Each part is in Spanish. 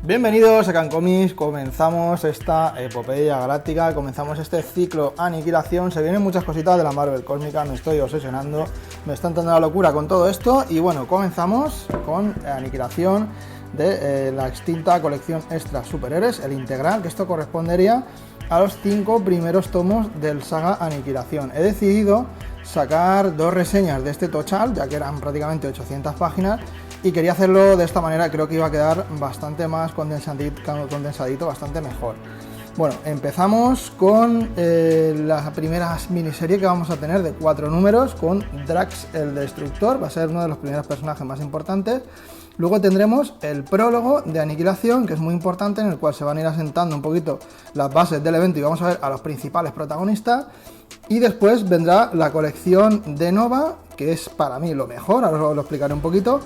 Bienvenidos a Can Comics, comenzamos esta epopeya galáctica, comenzamos este ciclo Aniquilación. Se vienen muchas cositas de la Marvel cósmica, me estoy obsesionando, me está entrando la locura con todo esto. Y bueno, comenzamos con Aniquilación de la extinta colección Extra Superhéroes, el integral, que esto correspondería a los 5 primeros tomos del saga Aniquilación. He decidido sacar 2 reseñas de este tochal, ya que eran prácticamente 800 páginas, y quería hacerlo de esta manera. Creo que iba a quedar bastante más condensadito, bastante mejor. Bueno, empezamos con la primera miniserie que vamos a tener de 4 números, con Drax el Destructor. Va a ser uno de los primeros personajes más importantes. Luego tendremos el prólogo de Aniquilación, que es muy importante, en el cual se van a ir asentando un poquito las bases del evento y vamos a ver a los principales protagonistas. Y después vendrá la colección de Nova, que es para mí lo mejor, ahora os lo explicaré un poquito.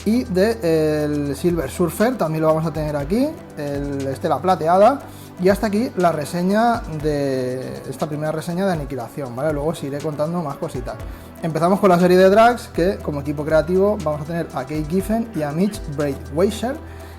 Y el Silver Surfer también lo vamos a tener aquí, el Estela Plateada. Y hasta aquí la reseña de esta primera reseña de Aniquilación, ¿vale? Luego os iré contando más cositas. Empezamos con la serie de Drax, que como equipo creativo vamos a tener a Kate Giffen y a Mitch Braithwaite,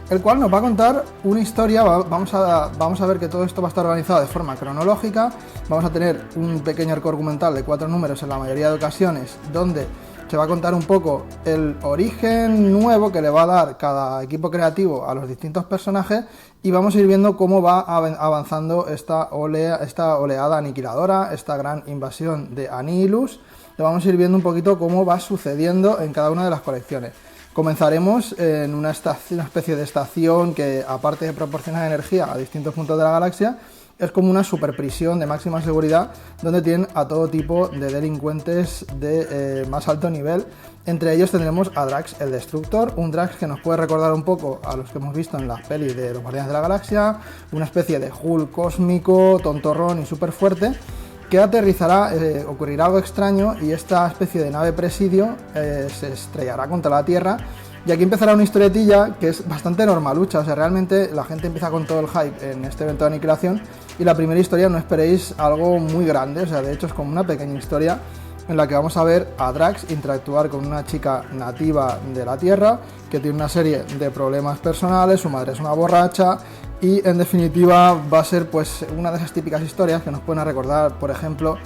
el cual nos va a contar una historia. Vamos a ver que todo esto va a estar organizado de forma cronológica. Vamos a tener un pequeño arco argumental de 4 números en la mayoría de ocasiones, donde se va a contar un poco el origen nuevo que le va a dar cada equipo creativo a los distintos personajes, y vamos a ir viendo cómo va avanzando esta oleada aniquiladora, esta gran invasión de Annihilus. Lo vamos a ir viendo un poquito cómo va sucediendo en cada una de las colecciones. Comenzaremos en una especie de estación que, aparte de proporcionar energía a distintos puntos de la galaxia, es como una superprisión de máxima seguridad, donde tienen a todo tipo de delincuentes de más alto nivel. Entre ellos tendremos a Drax el Destructor, un Drax que nos puede recordar un poco a los que hemos visto en las pelis de los Guardianes de la Galaxia, una especie de Hulk cósmico, tontorrón y súper fuerte, que aterrizará, ocurrirá algo extraño y esta especie de nave presidio se estrellará contra la Tierra. Y aquí empezará una historietilla que es bastante normalucha, o sea, realmente la gente empieza con todo el hype en este evento de Aniquilación, y la primera historia no esperéis algo muy grande, o sea, de hecho es como una pequeña historia en la que vamos a ver a Drax interactuar con una chica nativa de la Tierra, que tiene una serie de problemas personales, su madre es una borracha, y en definitiva va a ser pues una de esas típicas historias que nos pueden recordar, por ejemplo,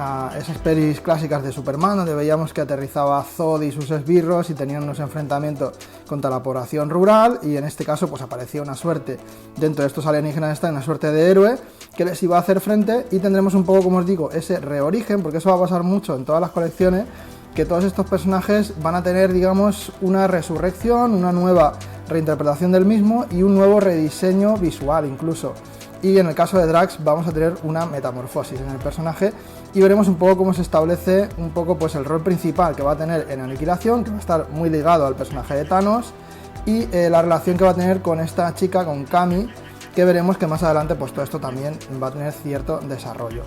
a esas pelis clásicas de Superman, donde veíamos que aterrizaba Zod y sus esbirros y tenían unos enfrentamientos contra la población rural, y en este caso pues aparecía una suerte, dentro de estos alienígenas está una suerte de héroe que les iba a hacer frente, y tendremos un poco, como os digo, ese reorigen, porque eso va a pasar mucho en todas las colecciones, que todos estos personajes van a tener, digamos, una resurrección, una nueva reinterpretación del mismo y un nuevo rediseño visual incluso. Y en el caso de Drax vamos a tener una metamorfosis en el personaje, y veremos un poco cómo se establece un poco pues el rol principal que va a tener en Aniquilación, que va a estar muy ligado al personaje de Thanos, y la relación que va a tener con esta chica, con Kami, que veremos que más adelante pues todo esto también va a tener cierto desarrollo.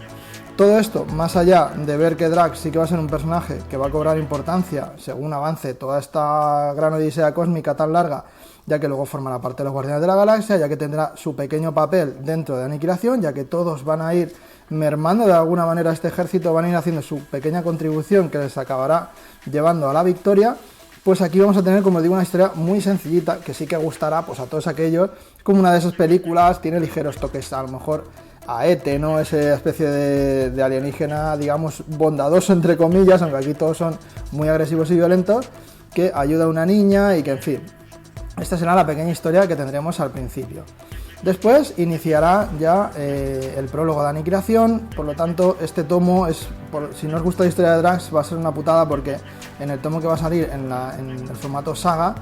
Todo esto, más allá de ver que Drax sí que va a ser un personaje que va a cobrar importancia según avance toda esta gran odisea cósmica tan larga, ya que luego formará parte de los Guardianes de la Galaxia, ya que tendrá su pequeño papel dentro de Aniquilación, ya que todos van a ir mermando de alguna manera este ejército, van a ir haciendo su pequeña contribución que les acabará llevando a la victoria. Pues aquí vamos a tener, como digo, una historia muy sencillita, que sí que gustará pues a todos aquellos, como una de esas películas, tiene ligeros toques a lo mejor a ET, ¿no? Esa especie de alienígena, digamos, bondadoso entre comillas, aunque aquí todos son muy agresivos y violentos, que ayuda a una niña y que, en fin, esta será la pequeña historia que tendremos al principio. Después iniciará ya el prólogo de Aniquilación, por lo tanto este tomo, si no os gusta la historia de Drax, va a ser una putada, porque en el tomo que va a salir en el formato saga,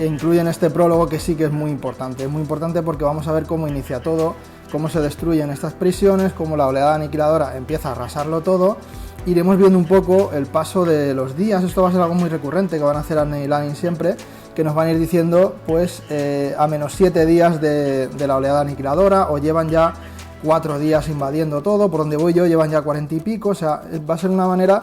incluyen este prólogo que sí que es muy importante porque vamos a ver cómo inicia todo, cómo se destruyen estas prisiones, cómo la oleada aniquiladora empieza a arrasarlo todo. Iremos viendo un poco el paso de los días, esto va a ser algo muy recurrente que van a hacer Arne y Lanin siempre, que nos van a ir diciendo pues a -7 días de la oleada aniquiladora, o llevan ya 4 días invadiendo todo, por donde voy yo llevan ya 40 y pico, o sea, va a ser una manera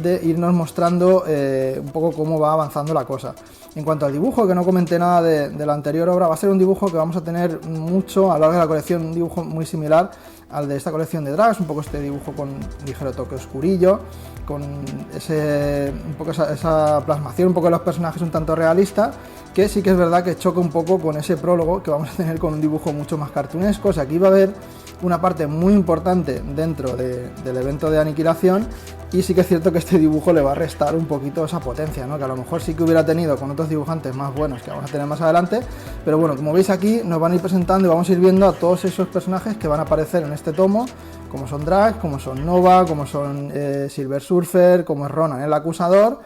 de irnos mostrando un poco cómo va avanzando la cosa. En cuanto al dibujo, que no comenté nada de la anterior obra, va a ser un dibujo que vamos a tener mucho a lo largo de la colección, un dibujo muy similar al de esta colección de drags, un poco este dibujo con ligero toque oscurillo, con un poco esa plasmación un poco de los personajes un tanto realista, que sí que es verdad que choca un poco con ese prólogo que vamos a tener con un dibujo mucho más cartunesco. O sea, aquí va a haber una parte muy importante dentro del evento de aniquilación, y sí que es cierto que este dibujo le va a restar un poquito esa potencia, ¿no? Que a lo mejor sí que hubiera tenido con otros dibujantes más buenos que vamos a tener más adelante, pero bueno, como veis aquí nos van a ir presentando y vamos a ir viendo a todos esos personajes que van a aparecer en este tomo, como son Drax, como son Nova, como son Silver Surfer, como es Ronan el Acusador,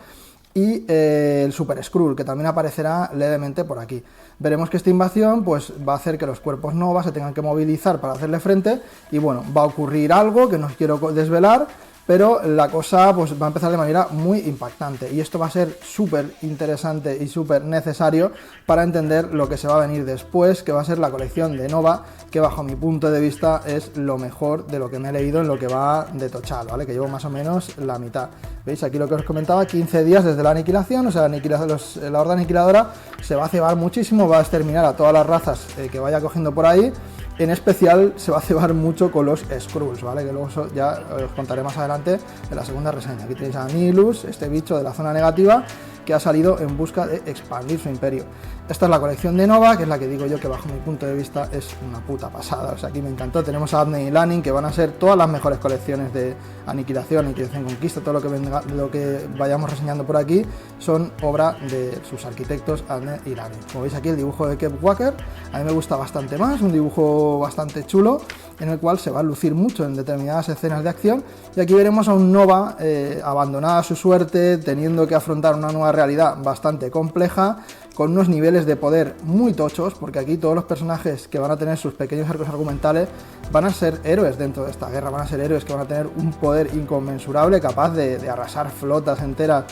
y el Super Skrull, que también aparecerá levemente por aquí. Veremos que esta invasión pues va a hacer que los cuerpos Nova se tengan que movilizar para hacerle frente, y bueno, va a ocurrir algo que no os quiero desvelar, pero la cosa pues va a empezar de manera muy impactante, y esto va a ser súper interesante y súper necesario para entender lo que se va a venir después, que va a ser la colección de Nova, que bajo mi punto de vista es lo mejor de lo que me he leído en lo que va de total, ¿vale? Que llevo más o menos la mitad. ¿Veis? Aquí lo que os comentaba, 15 días desde la aniquilación, o sea, la horda aniquiladora se va a cebar muchísimo, va a exterminar a todas las razas que vaya cogiendo por ahí. En especial se va a cebar mucho con los Skrulls, ¿vale? Que luego ya os contaré más adelante en la segunda reseña. Aquí tenéis a Nihilus, este bicho de la zona negativa, que ha salido en busca de expandir su imperio. Esta es la colección de Nova, que es la que digo yo que bajo mi punto de vista es una puta pasada. O sea, aquí me encantó. Tenemos a Abney y Lanning, que van a ser todas las mejores colecciones de aniquilación, conquista, todo lo que venga, lo que vayamos reseñando por aquí, son obra de sus arquitectos Abney y Lanning. Como veis aquí el dibujo de Kev Walker, a mí me gusta bastante más, un dibujo bastante chulo, en el cual se va a lucir mucho en determinadas escenas de acción, y aquí veremos a un Nova abandonada a su suerte, teniendo que afrontar una nueva realidad bastante compleja, con unos niveles de poder muy tochos, porque aquí todos los personajes que van a tener sus pequeños arcos argumentales van a ser héroes dentro de esta guerra, van a ser héroes que van a tener un poder inconmensurable, capaz de arrasar flotas enteras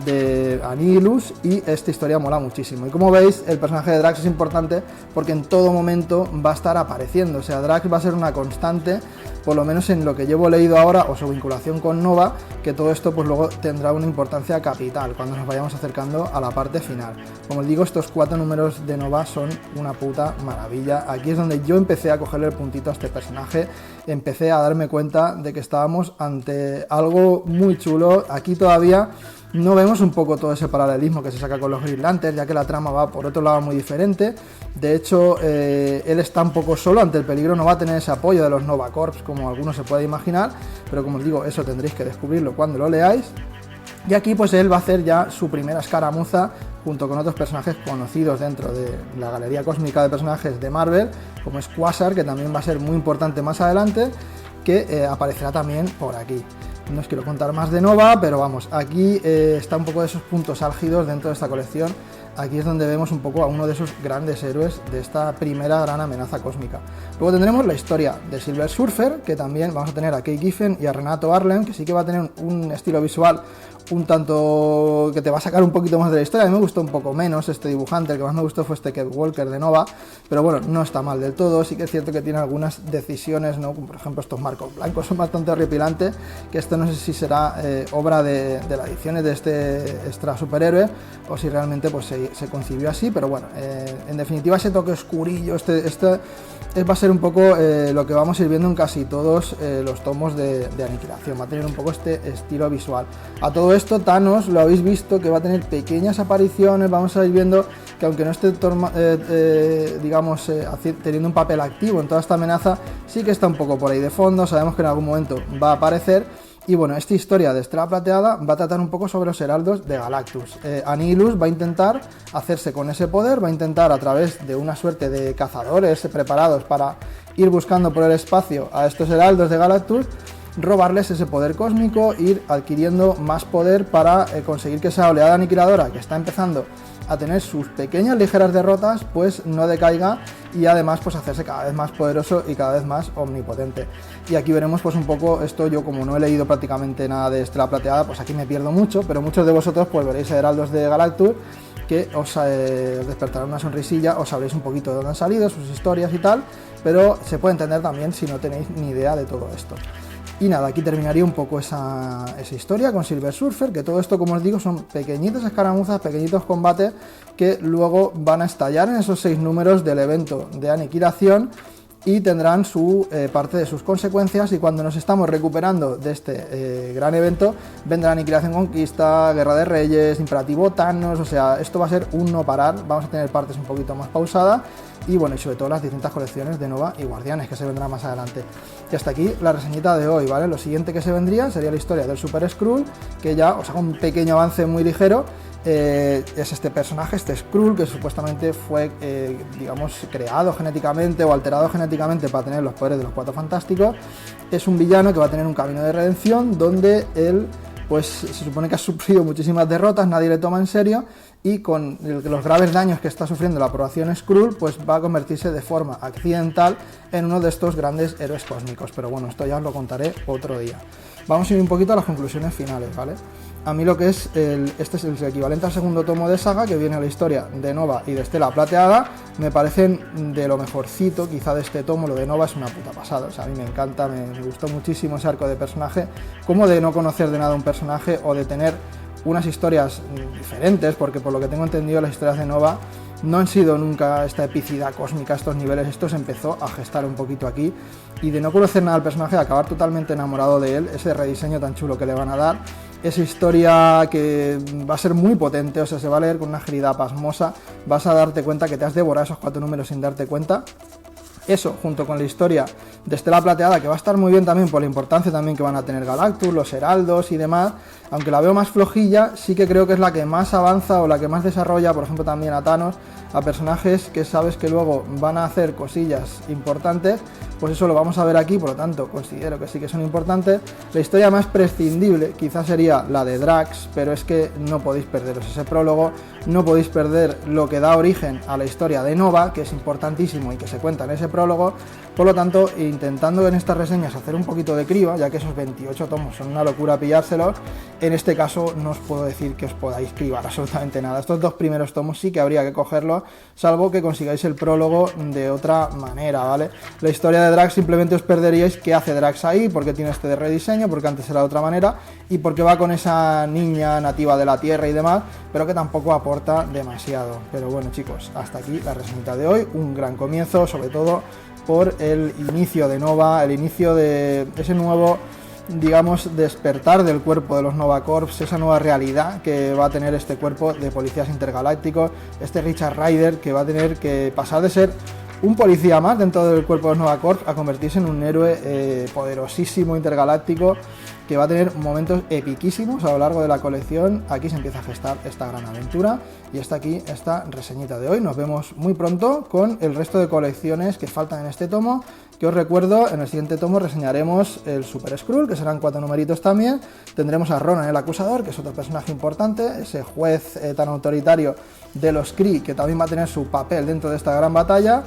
de Nihilus, y esta historia mola muchísimo. Y como veis, el personaje de Drax es importante porque en todo momento va a estar apareciendo, o sea, Drax va a ser una constante, por lo menos en lo que llevo leído ahora, o su vinculación con Nova, que todo esto pues luego tendrá una importancia capital cuando nos vayamos acercando a la parte final. Como os digo, estos 4 números de Nova son una puta maravilla. Aquí es donde yo empecé a cogerle el puntito a este personaje, empecé a darme cuenta de que estábamos ante algo muy chulo. Aquí todavía no vemos un poco todo ese paralelismo que se saca con los Green Lanterns, ya que la trama va por otro lado muy diferente. De hecho, él está un poco solo ante el peligro, no va a tener ese apoyo de los Nova Corps como algunos se puede imaginar, pero como os digo, eso tendréis que descubrirlo cuando lo leáis. Y aquí pues él va a hacer ya su primera escaramuza junto con otros personajes conocidos dentro de la galería cósmica de personajes de Marvel, como es Quasar, que también va a ser muy importante más adelante, que aparecerá también por aquí. No os quiero contar más de Nova, pero vamos, aquí está un poco de esos puntos álgidos dentro de esta colección. Aquí es donde vemos un poco a uno de esos grandes héroes de esta primera gran amenaza cósmica. Luego tendremos la historia de Silver Surfer, que también vamos a tener a Kate Giffen y a Renato Arlen, que sí que va a tener un estilo visual un tanto que te va a sacar un poquito más de la historia. A mí me gustó un poco menos este dibujante, el que más me gustó fue este Kev Walker de Nova, pero bueno, no está mal del todo. Sí que es cierto que tiene algunas decisiones, ¿no? Como por ejemplo estos marcos blancos son bastante horripilantes, que esto no sé si será obra de las ediciones de este extra superhéroe o si realmente pues se concibió así, pero bueno, en definitiva ese toque oscurillo, va a ser un poco lo que vamos a ir viendo en casi todos los tomos de aniquilación, va a tener un poco este estilo visual. A todo esto Thanos, lo habéis visto, que va a tener pequeñas apariciones, vamos a ir viendo que aunque no esté teniendo un papel activo en toda esta amenaza, sí que está un poco por ahí de fondo, sabemos que en algún momento va a aparecer. Y bueno, esta historia de Estrella Plateada va a tratar un poco sobre los heraldos de Galactus. Nihilus va a intentar hacerse con ese poder, va a intentar a través de una suerte de cazadores preparados para ir buscando por el espacio a estos heraldos de Galactus, robarles ese poder cósmico, ir adquiriendo más poder para conseguir que esa oleada aniquiladora que está empezando a tener sus pequeñas ligeras derrotas, pues no decaiga y además pues hacerse cada vez más poderoso y cada vez más omnipotente. Y aquí veremos pues un poco esto. Yo, como no he leído prácticamente nada de Estela Plateada, pues aquí me pierdo mucho, pero muchos de vosotros pues veréis Heraldos de Galactus, que os despertará una sonrisilla, os sabréis un poquito de dónde han salido, sus historias y tal, pero se puede entender también si no tenéis ni idea de todo esto. Y nada, aquí terminaría un poco esa historia con Silver Surfer, que todo esto, como os digo, son pequeñitas escaramuzas, pequeñitos combates que luego van a estallar en esos 6 números del evento de aniquilación y tendrán su parte de sus consecuencias, y cuando nos estamos recuperando de este gran evento vendrá Aniquilación Conquista, Guerra de Reyes, Imperativo Thanos. O sea, esto va a ser un no parar, vamos a tener partes un poquito más pausadas y bueno, y sobre todo las distintas colecciones de Nova y Guardianes que se vendrán más adelante. Y hasta aquí la reseñita de hoy, ¿vale? Lo siguiente que se vendría sería la historia del Super Skrull, que ya os hago un pequeño avance muy ligero. Es este personaje, este Skrull, que supuestamente fue, digamos, creado genéticamente o alterado genéticamente para tener los poderes de los Cuatro Fantásticos. Es un villano que va a tener un camino de redención donde él, pues se supone que ha sufrido muchísimas derrotas, nadie le toma en serio, y con los graves daños que está sufriendo la aprobación Skrull, pues va a convertirse de forma accidental en uno de estos grandes héroes cósmicos. Pero bueno, esto ya os lo contaré otro día. Vamos a ir un poquito a las conclusiones finales, ¿vale? A mí lo que es, este es el equivalente al segundo tomo de saga, que viene la historia de Nova y de Estela Plateada. Me parecen de lo mejorcito quizá de este tomo. Lo de Nova es una puta pasada, o sea, a mí me encanta, me gustó muchísimo ese arco de personaje, como de no conocer de nada un personaje o de tener unas historias diferentes, porque por lo que tengo entendido las historias de Nova no han sido nunca esta epicidad cósmica, estos niveles. Esto se empezó a gestar un poquito aquí, y de no conocer nada del personaje, de acabar totalmente enamorado de él, ese rediseño tan chulo que le van a dar, esa historia que va a ser muy potente, o sea, se va a leer con una agilidad pasmosa, vas a darte cuenta que te has devorado esos 4 números sin darte cuenta. Eso, junto con la historia de Estela Plateada, que va a estar muy bien también por la importancia también que van a tener Galactus, los Heraldos y demás, aunque la veo más flojilla, sí que creo que es la que más avanza o la que más desarrolla, por ejemplo, también a Thanos, a personajes que sabes que luego van a hacer cosillas importantes. Pues eso lo vamos a ver aquí, por lo tanto considero que sí que son importantes. La historia más prescindible quizás sería la de Drax, pero es que no podéis perderos ese prólogo, no podéis perder lo que da origen a la historia de Nova, que es importantísimo y que se cuenta en ese prólogo. Por lo tanto, intentando en estas reseñas hacer un poquito de criba, ya que esos 28 tomos son una locura pillárselos, en este caso no os puedo decir que os podáis cribar absolutamente nada. Estos 2 primeros tomos sí que habría que cogerlos, salvo que consigáis el prólogo de otra manera, ¿vale? La historia de Drax simplemente os perderíais qué hace Drax ahí, porque tiene este de rediseño, porque antes era de otra manera, y porque va con esa niña nativa de la Tierra y demás, pero que tampoco aporta demasiado. Pero bueno, chicos, hasta aquí la reseñita de hoy. Un gran comienzo, sobre todo por el inicio de Nova, el inicio de ese nuevo, digamos, despertar del cuerpo de los Nova Corps, esa nueva realidad que va a tener este cuerpo de policías intergalácticos, este Richard Rider, que va a tener que pasar de ser un policía más dentro del cuerpo de los Nova Corps a convertirse en un héroe poderosísimo intergaláctico, que va a tener momentos epiquísimos a lo largo de la colección. Aquí se empieza a gestar esta gran aventura, y hasta aquí esta reseñita de hoy. Nos vemos muy pronto con el resto de colecciones que faltan en este tomo, que os recuerdo, en el siguiente tomo reseñaremos el Super Skrull, que serán 4 numeritos también. Tendremos a Ronan el Acusador, que es otro personaje importante, ese juez tan autoritario de los Kree, que también va a tener su papel dentro de esta gran batalla.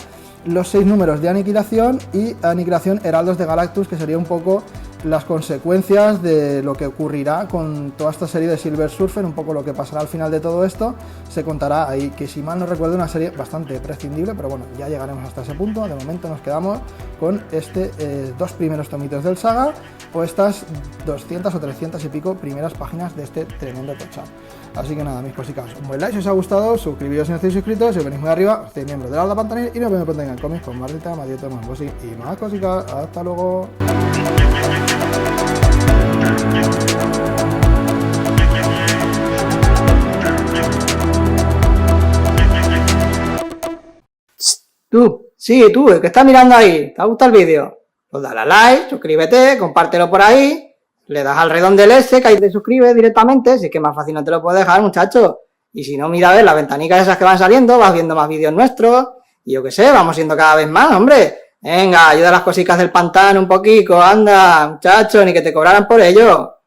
Los 6 números de Aniquilación y Aniquilación Heraldos de Galactus, que sería un poco las consecuencias de lo que ocurrirá con toda esta serie de Silver Surfer, un poco lo que pasará al final de todo esto, se contará ahí, que si mal no recuerdo una serie bastante prescindible, pero bueno, ya llegaremos hasta ese punto. De momento nos quedamos con este 2 primeros tomitos del saga, o estas 200 o 300 y pico primeras páginas de este tremendo tocha. Así que nada, mis cositas, un buen like si os ha gustado, suscribiros si no estáis suscritos, si venís muy arriba, estáis miembros de la Pantanil, y nos vemos pronto en cómics con más dita, más directo, más bossy y más cositas. Hasta luego. Tú, sí, tú, el que estás mirando ahí, ¿te ha gustado el vídeo? Pues dale a like, suscríbete, compártelo por ahí, le das al redón del S, que ahí te suscribes directamente, si es que más fácil no te lo puedo dejar, muchacho. Y si no, mira a ver las ventanicas esas que van saliendo, vas viendo más vídeos nuestros, y yo qué sé, vamos siendo cada vez más, hombre. Venga, ayuda a las cositas del pantano un poquito, anda, muchacho, ni que te cobraran por ello.